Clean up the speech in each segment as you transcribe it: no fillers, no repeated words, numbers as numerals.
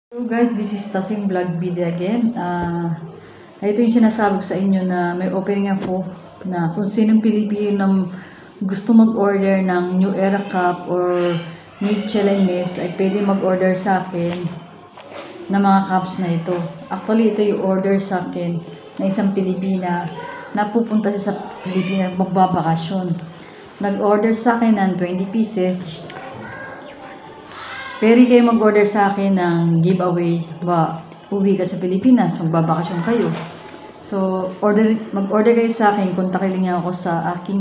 So guys, this is Tasing Vlog Video again. Ito yung sinasabi ko sa inyo na may opening ako na kung sinong Pilipino gusto mag-order ng New Era Cup or Michelinese ay pwede mag-order sa akin ng mga cups na ito. Actually, ito yung order sa akin na isang Pilipina na pupunta siya sa Pilipinas magbabakasyon. Nag-order sa akin ng 20 pieces. Pwede kayo mag-order sa akin ng giveaway ba uwi ka sa Pilipinas, magbabakasyon kayo. So, mag-order kayo sa akin, kontakin niyo ako sa aking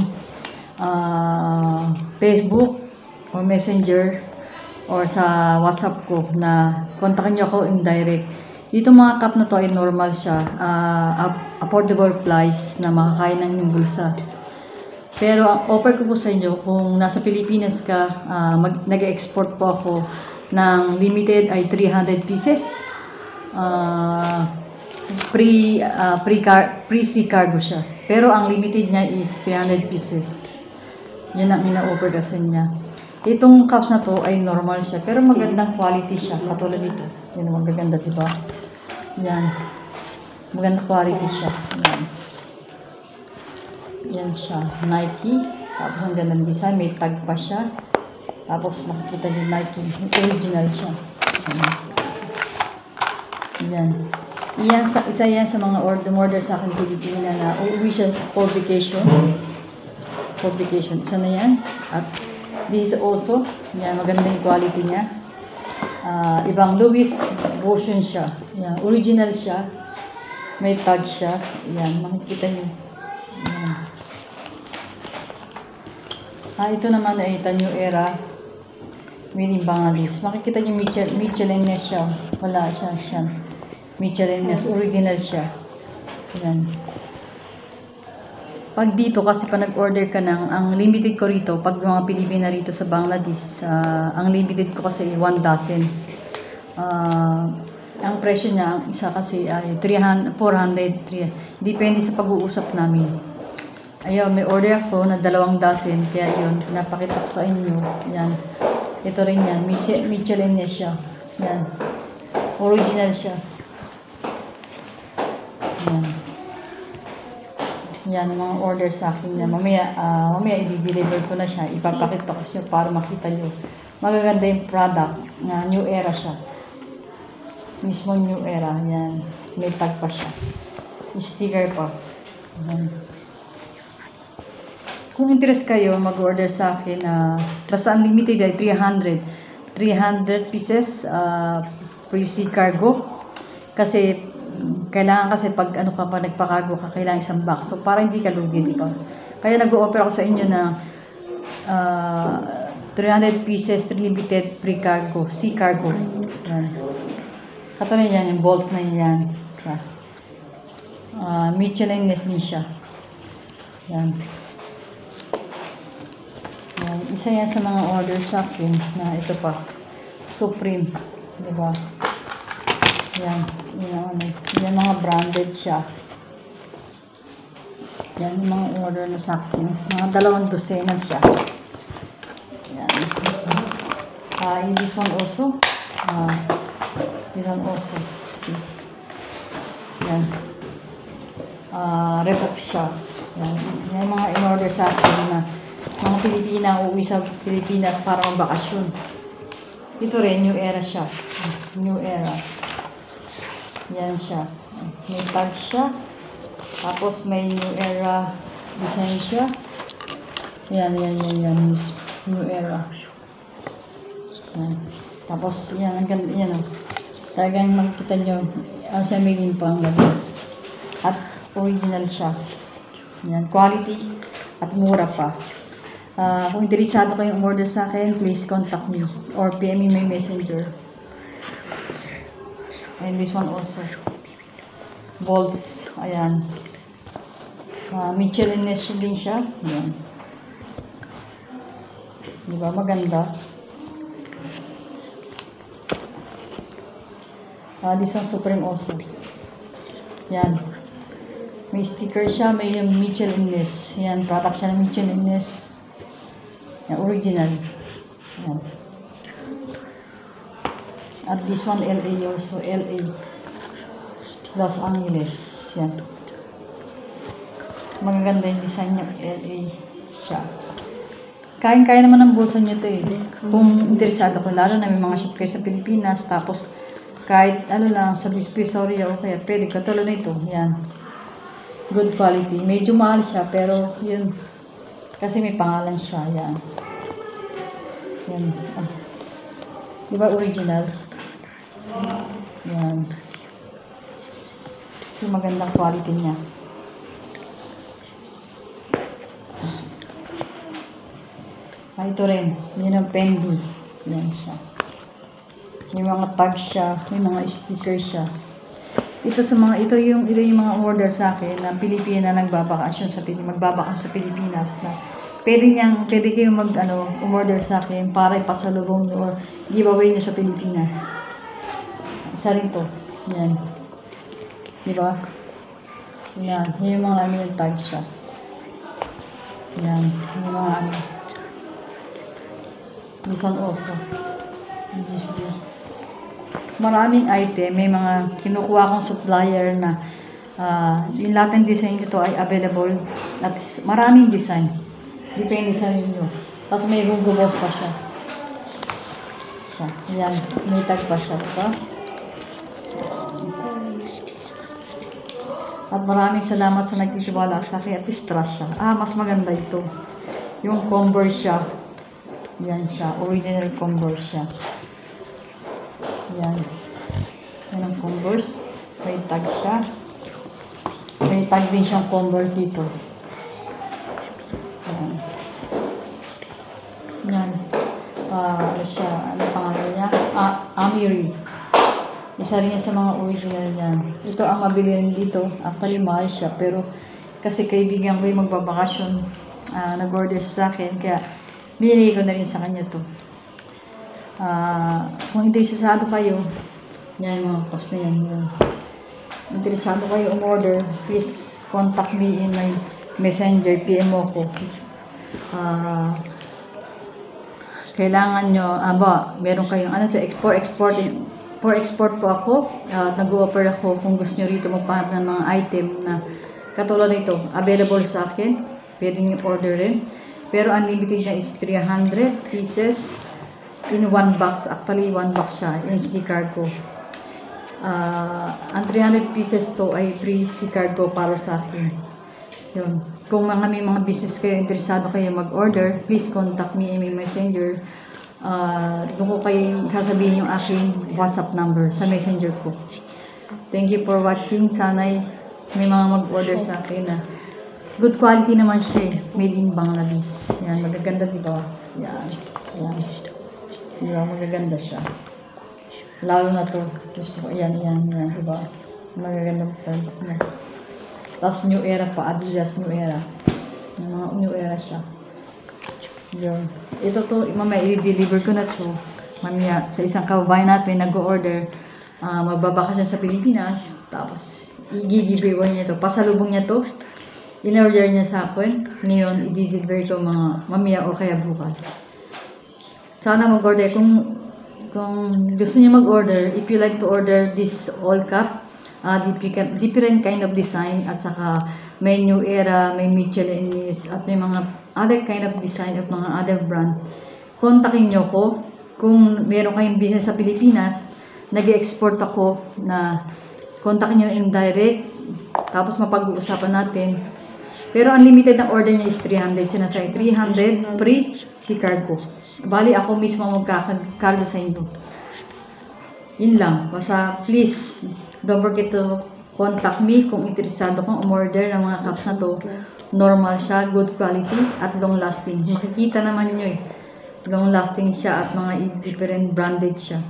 Facebook or Messenger or sa WhatsApp ko na kontakin niyo ako in direct. Dito mga cup na to ay normal siya, affordable price na makakaya ng inyong bulsa. Pero ang offer ko po sa inyo, kung nasa Pilipinas ka, nag-export po ako ng limited ay 300 pieces. Free sea cargo siya. Pero ang limited niya is 300 pieces. Yan ang ina-offer ko sa niya. Itong cups na to ay normal siya, pero magandang quality siya. Katulad dito. Yan, magaganda, diba? Yan. Magandang quality siya. Yan. Yan siya, Nike. Tapos ang gandang design, may tag pa siya. Tapos makikita niyo Nike, original siya. Yan. Isa yan sa mga order sa akin Pilipina na uuwi siya for vacation. For vacation. Isa na yan. At this is also, yan, magandang quality niya. Ibang Louis version siya. Yan, original siya. May tag siya. Yan, makikita niyo. Yan. Ito naman ay New Era made in Bangladesh. Makikita niyo Michelinese siya. Wala siya. Michelinese, original siya. Yan. Pag dito kasi pa nag-order ka ng, ang limited ko rito, pag mga Pilipina rito sa Bangladesh, ang limited ko kasi 1 dozen. Ang presyo niya, ang isa kasi ay 400, 300. Depende sa pag-uusap namin. Ayun, may order ako na 2 dozen. Kaya yun, pinapakita ko sa inyo. Yan. Ito rin yan. Michelinese siya. Yan. Original siya. Yan. Yan, mga order sa akin na mamaya i-deliver ko na siya. Ipapakita ko siya para makita nyo. Magaganda yung product. New Era siya. Mismo New Era. Yan. May tag pa siya. Sticker pa. Yan. Kung interest kayo, mag-order sa akin, basta unlimited ay 300 pieces, free sea cargo. Kasi, kailangan kasi pag nagpa-cargo ka, kailangan isang box. So, para hindi ka lugi, di ba? Kaya nag-o-offer ako sa inyo na 300 pieces, limited free cargo, sea cargo. Yan. Katulad yan, yung bolts na yan. Michelinese din siya. Yan. Yan. Isa yan sa mga order sa akin na ito pa. Supreme. Diba? Yan. Yan mga branded siya. Yan yung mga order na sa akin. Mga 2 dosenas siya. Yan. This one also. This one also. Yan. Repop siya. Yan. Yan yung mga in-order sa akin na mga Pilipina uuwi sa Pilipinas para magbakasyon. Ito rin, New Era siya. New Era. Yan siya. May tag siya. Tapos may New Era design siya. Yan. New Era. Yan. Tapos, yan. Ang ganda. Yan. Talagang makikita nyo. Siya made in Bangladesh. At original siya. Yan. Quality. At mura pa. Kung interesado kayong order sa akin, please contact me or PM me my messenger. And this one also. Bolts. Ayan. Michelinese din siya. Ayan. Diba? Maganda. This one Supreme also. Yan. May sticker siya. May Michelinese. Yan. Product siya ng Michelinese. Yan, original. Yan. At this one, LA also. LA. Los Angeles. Yan. Magaganda yung design niya. LA siya. Kaya naman ang bulsa nyo to eh. Kung interesado ko, lalo na may mga shop kayo sa Pilipinas, tapos kahit ano lang, sa Divisoria o kaya pwede, katulad na ito. Yan. Good quality. Medyo mahal siya, pero yun. Kasi may pangalan siya. Yan. Yan. Ah. Diba original? Yan. So magandang quality niya. Ah, ito rin. Yun ang Fendi. Yan siya. May mga tags siya. May mga sticker siya. Ito yung mga order sa akin na Pilipina nagbabakasyon sa Pilipinas na pwede kayong umorder sa akin para ipasalubong nyo or giveaway nyo sa Pilipinas. Isa rin to. Yan. Diba? Yan. Yung mga yung tag siya. Yan. Yung mga This one also. Maraming item. May mga kinukuha kong supplier na yung lahat ng design nito ay available. At maraming design. Depende sa inyo. Tapos may Hugo Boss pa siya. Yan. May tag pa siya. Diba? At maraming salamat sa nagtitiwala sa akin at trust siya. Mas maganda ito. Yung Converse siya. Yan siya. Original Converse siya. Yan. Yan ang Converse. May tag siya. May tag din siyang Converse dito. Yan. Yan. Ano siya? Ano pangalan niya? Amiri. Isa rin sa mga original yan. Ito ang mabili rin dito. Actually, mahal siya. Pero kasi kaibigan ko yung magbabakasyon. Nag-order sa akin. Kaya binili ko na rin sa kanya to. Kung interesado kayo, yan mga post na yan. Interesado kayo umorder, please contact me in my messenger, PM mo ko. Kailangan nyo, meron kayong export po ako. Nag-o-offer ako kung gusto nyo rito magpahanap ng mga item na katulad nito, available sa akin. Pwede nyo order rin. Pero unlimited niya is 300 pieces in one box. Actually, one box siya. In C-Cargo. Ang 300 pieces to ay free C-Cargo para sa akin. Yun. Kung may mga business kayo, interesado kayo mag-order, please contact me in my messenger. Doon ko kayo sasabihin yung aking WhatsApp number sa messenger ko. Thank you for watching. Sana'y may mga mag-order sa akin na good quality naman siya. Made in Bangladesh. Yan, magaganda diba? Yan. Yan. Diba, magaganda siya. Lalo na to. Gusto ko, yan, diba? Magaganda product na. Tapos New Era pa. Adidas New Era. Yung mga New Era siya. Yun. Ito to, mamaya i-deliver ko na to. Mamaya, sa isang kababayan natin, nag-order. Magbabakasyon sa Pilipinas. Tapos, i-giveaway niya to. Pasalubong niya to. In-order niya sa akin. Ngayon, i-deliver ko mga mamaya o kaya bukas. Sana mag-order. Kung gusto niyo mag-order, if you like to order this all cup, different kind of design, at saka may New Era, may Michelin's, at may mga other kind of design of mga other brand, kontakin niyo ko. Kung meron kayong business sa Pilipinas, nag-export ako, na kontakin niyo in direct, tapos mapag-uusapan natin. Pero unlimited ang order niya is 300. Sinasay 300 free C-Cargo. Bali ako mismo magkakargo sa inyo. Yun lang. Basta please, don't forget to contact me kung interesado kong umorder ng mga cups na to. Normal siya, good quality, at long lasting. Makikita naman nyo eh. Long lasting siya at mga different branded siya.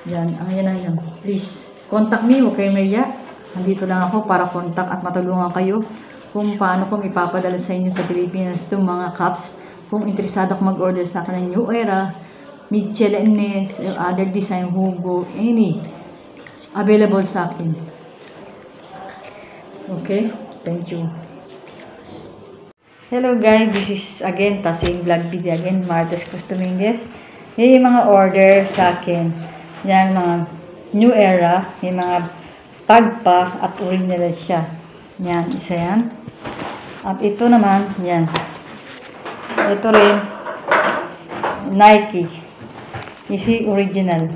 Yan, yan. Please, contact me, huwag kayo maya. Nandito lang ako para contact at matulungan kayo kung paano ko ipapadala sa inyo sa Pilipinas itong mga cups. Kung interesado ako mag-order sa akin ng New Era, Michelin's, other design, Hugo, any available sa akin. Okay? Thank you. Hello guys, this is again Tasing Vlog Video again, Martes Customingues. Yung mga order sa akin. Yan, mga New Era. May mga tag pa at original siya. Yan, isa yan. At ito naman, yan. Ito rin, Nike. You see, original.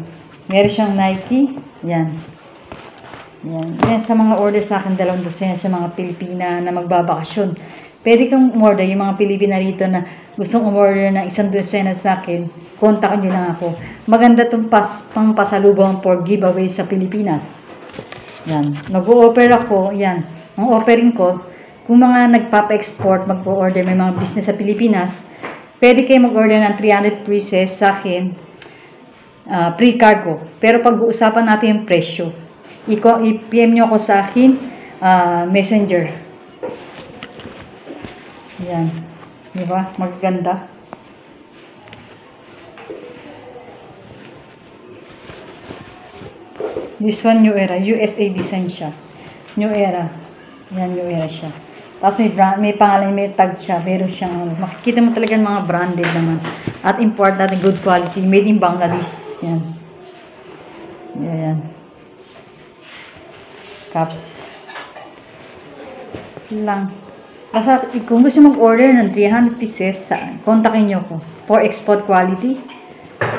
Meron siyang Nike. Yan. Yan. Yan sa mga order sa akin, 2 dosena sa mga Pilipina na magbabakasyon. Pwede kang umorder, yung mga Pilipina rito na gustong umorder ng 1 dosena sa akin, kontakin nyo lang ako. Maganda itong pang pasalubong for giveaway sa Pilipinas. Yan. Mag-o-offer ako, yan. Ang offering ko, kung mga nagpapa-export, mag-o-order, may mga business sa Pilipinas, pwede kayo mag-order ng 300 pieces sa akin, free cargo. Pero pag-uusapan natin yung presyo. I-PM nyo ako sa akin, messenger. Yan. Diba? Magaganda. This one, New Era. USA design siya. New Era. Yan, New Era siya. Tapos may pangalan, may tag siya. Meron siyang, makikita mo talaga mga branded naman. At import natin, good quality. Made in Bangladesh. Yan. Yan. Cups. Lang. Kasi kung gusto mag-order ng 300 pieces, kontakin nyo ko. For export quality.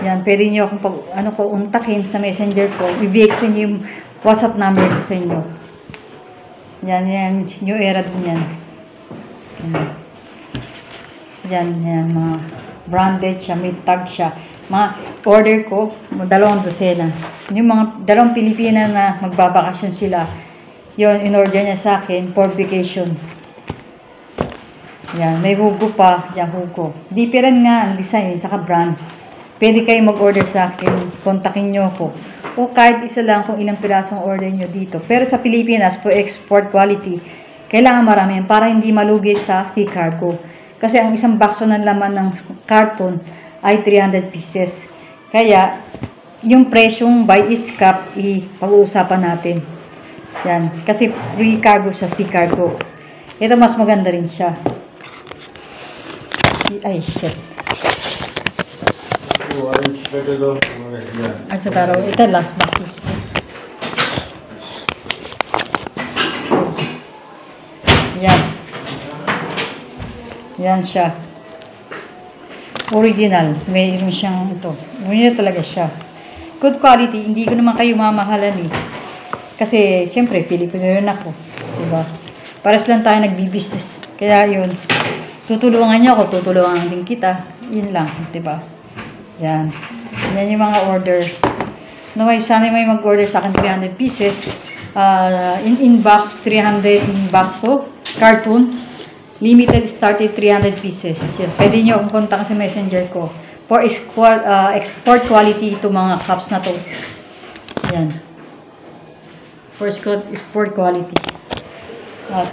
Yan. Pwede nyo akong untakin sa messenger ko. I-VX nyo yung WhatsApp number ko sa inyo. Yan. New Era din yan. Yan. Mga branded siya. May tag siya. Mga order ko, 2 dosena. Yung mga 2 Pilipina na magbabakasyon sila, yon in-order niya sa akin for vacation. Yan, may hugo pa. Yan, hugo. Different nga ang design, saka brand. Pwede kayo mag-order sa akin. Kontakin nyo ako. O kahit isa lang kung ilang pirasong order nyo dito. Pero sa Pilipinas, for export quality, kailangan marami yan para hindi malugi sa sea cargo. Kasi ang isang bakso ng laman ng carton ay 300 pieces. Kaya, yung presyong by each cup, pag-uusapan natin. Yan. Kasi free cargo sa sea cargo. Ito mas maganda rin siya. Ay, shit. At sa taro, ito last bucket. Yan. Yan siya. Original. Mayroon siyang ito. Original talaga siya. Good quality. Hindi ko naman kayo mamahalan eh. Kasi, siyempre, Pilipino rin ako. Diba? Paras lang tayo nagbi-business. Kaya yun. Tutulungan niyo ako. Tutulungan din kita. Yun lang. Diba? Yan. Yan yung mga order. Naway, sana may mag-order sa akin 300 pieces. In box, 300 in boxo. Cartoon. Limited started 300 pieces. Yan. Pwede nyo akong kontak sa messenger ko. For export quality ito mga cups na to. Yan. For export quality.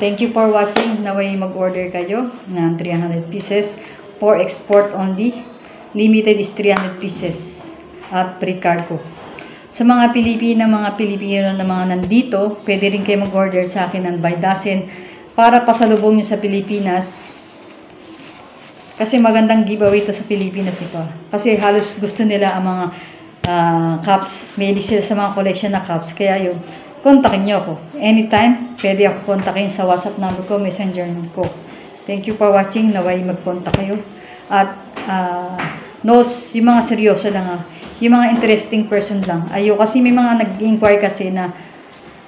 Thank you for watching. Naway mag-order kayo ng 300 pieces. For export only. Limited is 300 pieces. Free cargo. Sa mga Pilipino na mga nandito, pwede rin kayo mag-order sa akin ng by dozen para pasalubong nyo sa Pilipinas. Kasi magandang giveaway ito sa Pilipinas, diba? Kasi halos gusto nila ang mga cups. May sila sa mga collection na cups. Kaya yun, kontakin nyo ako. Anytime, pwede ako kontakin sa WhatsApp number ko, messenger ko. Thank you for watching. Naway mag-contact kayo. At notes, yung mga seryoso lang yung mga interesting person lang. Kasi may mga nag-inquire kasi na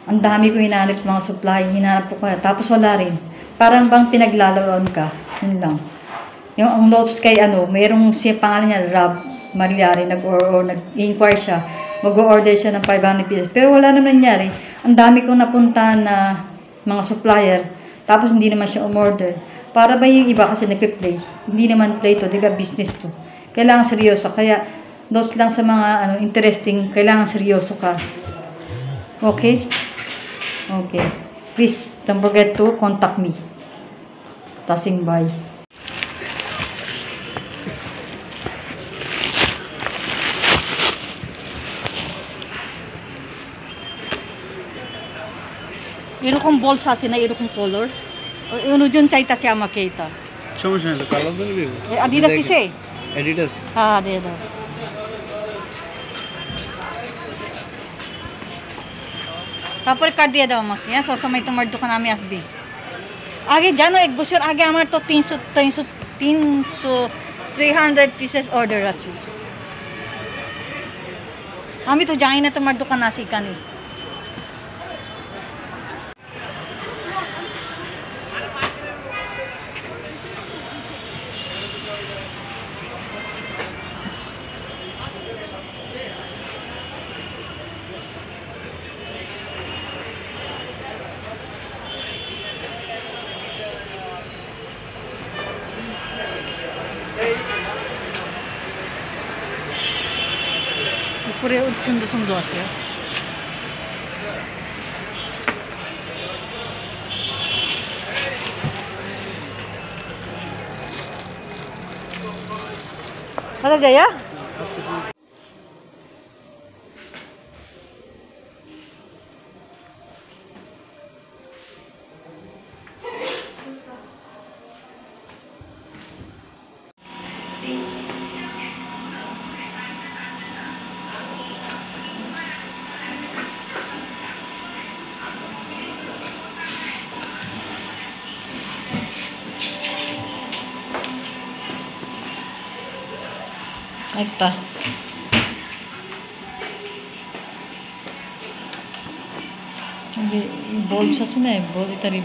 ang dami ko hinahanap mga supply, hinahanap ko tapos wala rin. Parang bang pinaglalaroan ka. Yun lang. Yung ang notes kay mayroong siya pangalan niya, Rob Mariari, nag-inquire siya. Mag-order siya ng 500 pieces. Pero wala naman nangyari. Ang dami kong napunta na mga supplier. Tapos hindi naman siya umorder. Para ba yung iba kasi nagpe-play? Hindi naman play to, diba business to. Kailangan seryoso. Kaya, notes lang sa mga interesting, kailangan seryoso ka. Okay? Okay. Please, don't forget to contact me. Passing by. এরকম বলস আছে না এরকম কালার অনুজন চাইতাছে আমাকে এটা সমস্যা নেই কালার দেন দিব আদিদাস দিছে এডিডাস হ্যাঁ দে দাও তারপরে কাট দিয়ে দাও আমাকে, হ্যাঁ সবসময় তোমার দোকান আমি আসবি। আগে জানো 1 বছর আগে আমার তো 300 পিসেস অর্ডার আছে। আমি তো জানি না তোমার দোকান আসি কানে। উপরে সুন্দর সুন্দর আছে। Ano Jaya? একটা বলস আছে না, বল এটারই